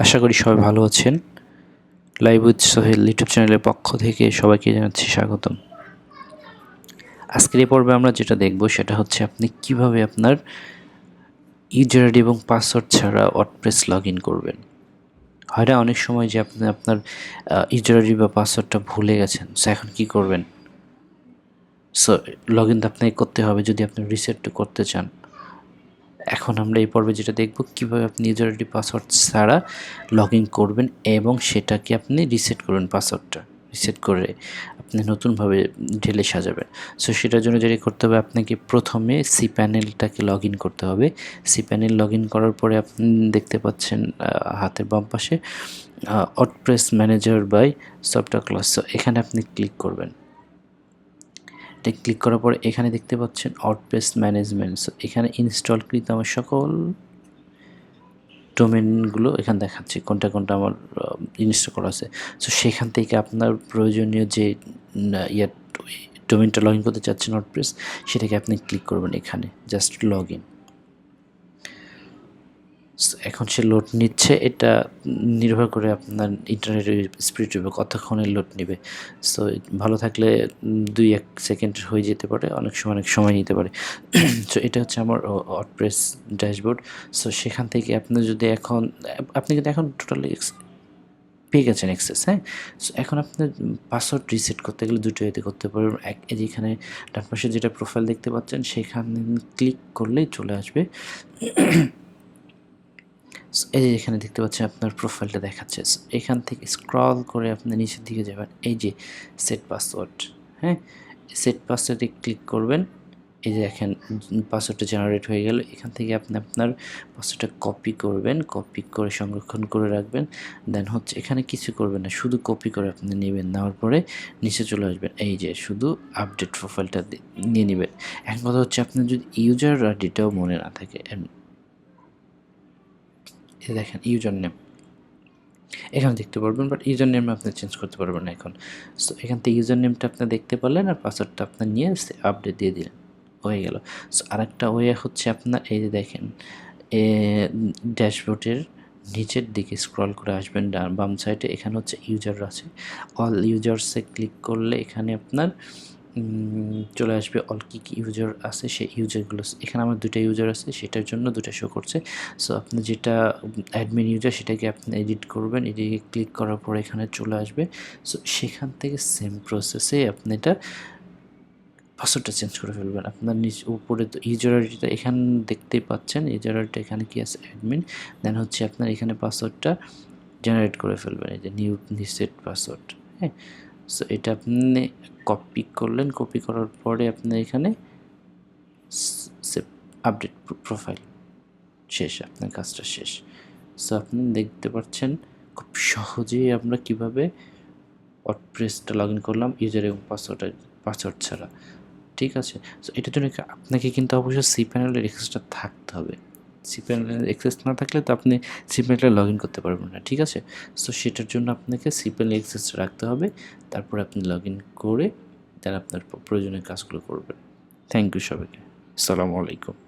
আশা করি সবাই ভালো আছেন। লাইভ উইথ সোহেল ইউটিউব চ্যানেলের পক্ষ থেকে সবাইকে জানাচ্ছি স্বাগতম। আজকের এই পর্বে আমরা যেটা দেখব সেটা হচ্ছে আপনি কিভাবে আপনার ইউজার আইডি এবং পাসওয়ার্ড ছাড়া ওয়ার্ডপ্রেস লগ ইন করবেন। হয় না অনেক সময় যে আপনি আপনার ইউজার আইডি বা পাসওয়ার্ডটা ভুলে গেছেন, সো এখন কী করবেন? সো লগ ইন তো আপনাকে করতে হবে যদি আপনি রিসেট করতে চান। এখন আমরা এই পর্বে যেটা দেখব কীভাবে আপনি ইউজার আইডি পাসওয়ার্ড ছাড়া লগ ইন করবেন এবং সেটাকে আপনি রিসেট করবেন, পাসওয়ার্ডটা রিসেট করে আপনি নতুনভাবে ঢেলে সাজাবেন। সো সেটার জন্য যেটা করতে হবে, আপনাকে প্রথমে সি প্যানেলটাকে লগ ইন করতে হবে। সি প্যানেল লগ ইন করার পরে আপনি দেখতে পাচ্ছেন হাতের বাম পাশে WordPress manager by software class. So এখানে আপনি ক্লিক করবেন। এটা ক্লিক করার পরে এখানে দেখতে পাচ্ছেন ওয়ার্ডপ্রেস ম্যানেজমেন্ট। সো এখানে ইনস্টলকৃত আমার সকল ডোমেনগুলো এখানে দেখাচ্ছে কোনটা কোনটা আমার ইনস্টল করা আছে। সো সেখান থেকে আপনার প্রয়োজনীয় যে ডোমেনটা লগ ইন করতে চাচ্ছেন ওয়ার্ডপ্রেস, সেটাকে আপনি ক্লিক করবেন এখানে, জাস্ট লগ ইন। এখন সে লোড নিচ্ছে, এটা নির্ভর করে আপনার ইন্টারনেটের স্পিড উপর কতক্ষণে লোড নেবে। সো ভালো থাকলে 2-1 সেকেন্ড হয়ে যেতে পারে, অনেক সময় নিতে পারে। সো এটা হচ্ছে আমার ওয়ার্ডপ্রেস ড্যাশবোর্ড। সো সেখান থেকে আপনি কিন্তু এখন টোটালি পেয়ে গেছেন অ্যাক্সেস, হ্যাঁ। সো এখন আপনার পাসওয়ার্ড রিসেট করতে গেলে দুটো এতে করতে পারবেন। যেখানে ডান পাশে যেটা প্রোফাইল দেখতে পাচ্ছেন সেখানে ক্লিক করলেই চলে আসবে। এই যে এখানে দেখতে পাচ্ছেন আপনার প্রোফাইলটা দেখাচ্ছে। এখান থেকে স্ক্রল করে আপনি নিচের দিকে যাবেন, এই যে সেট পাসওয়ার্ড, হ্যাঁ, সেট পাসওয়ার্ডে ক্লিক করবেন। এই যে দেখেন পাসওয়ার্ডটা জেনারেট হয়ে গেল। এখান থেকে আপনি আপনার পাসওয়ার্ডটা কপি করবেন, কপি করে সংরক্ষণ করে রাখবেন। দেন হচ্ছে এখানে কিছু করবেন না, শুধু কপি করে আপনি নেবেন। নেওয়ার পরে নিচে চলে আসবেন, এই যে শুধু আপডেট প্রোফাইলটা নিয়ে নেবেন। এখন কথা হচ্ছে আপনার যদি ইউজার আইডিটাও মনে না থাকে, দেখেন ইউজার নেম এখানে দেখতে পারবেন, বাট ইউজার নেম আপনি চেঞ্জ করতে পারবেন না এখন। সো এখান থেকে ইউজার নেমটা আপনি দেখতে পারলেন আর পাসওয়ার্ডটা আপনার নিয়ে আপডেট দিয়ে দিলেন, হয়ে গেল। সো আরেকটা ওয়ে হচ্ছে আপনার এই যে দেখেন ড্যাশবোর্ডের নিচের দিকে স্ক্রল করে আসবেন বাম সাইডে, এখানে হচ্ছে ইউজার আছে, অল ইউজার্সে ক্লিক করলে এখানে আপনার চলে আসবে অল কী ইউজার আছে সেই ইউজারগুলো। এখানে আমার 2টা ইউজার আছে, সেটার জন্য 2টা শো করছে। সো আপনি যেটা অ্যাডমিন ইউজার সেটাকে আপনি এডিট করবেন, এদিকে ক্লিক করার পর এখানে চলে আসবে। সো সেখান থেকে সেম প্রসেসে আপনি এটা পাসওয়ার্ডটা চেঞ্জ করে ফেলবেন। আপনার উপরে তো ইউজার আইডিটা এখানে দেখতেই পাচ্ছেন, ইউজার আইডিটা এখানে কি আছে অ্যাডমিন, দেন হচ্ছে আপনার এখানে পাসওয়ার্ডটা জেনারেট করে ফেলবেন, এই যে নিউ রিসেট পাসওয়ার্ড, হ্যাঁ। সো এটা আপনি কপি করলেন, কপি করার পরে আপনি এখানে আপডেট প্রোফাইল শেষ, আপনার কাজটা শেষ। সো আপনি দেখতে পাচ্ছেন খুব সহজেই আমরা কিভাবে ওয়ার্ডপ্রেসটা লগ ইন করলাম ইউজার এবং পাসওয়ার্ড ছাড়া, ঠিক আছে। সো এটার জন্য আপনাকে কিন্তু অবশ্যই সি প্যানেলের অ্যাক্সেসটা থাকতে হবে। সি প্যানেলের অ্যাক্সেস না থাকলে তো আপনি সি প্যানেলে লগ ইন করতে পারবেন না, ঠিক আছে। সো সেটার জন্য আপনাকে সি প্যানেল অ্যাক্সেসটা রাখতে হবে, তারপরে আপনি লগ ইন করে তারা আপনার প্রয়োজনীয় কাজগুলো করবেন। থ্যাংক ইউ সবাইকে। আসসালামু আলাইকুম।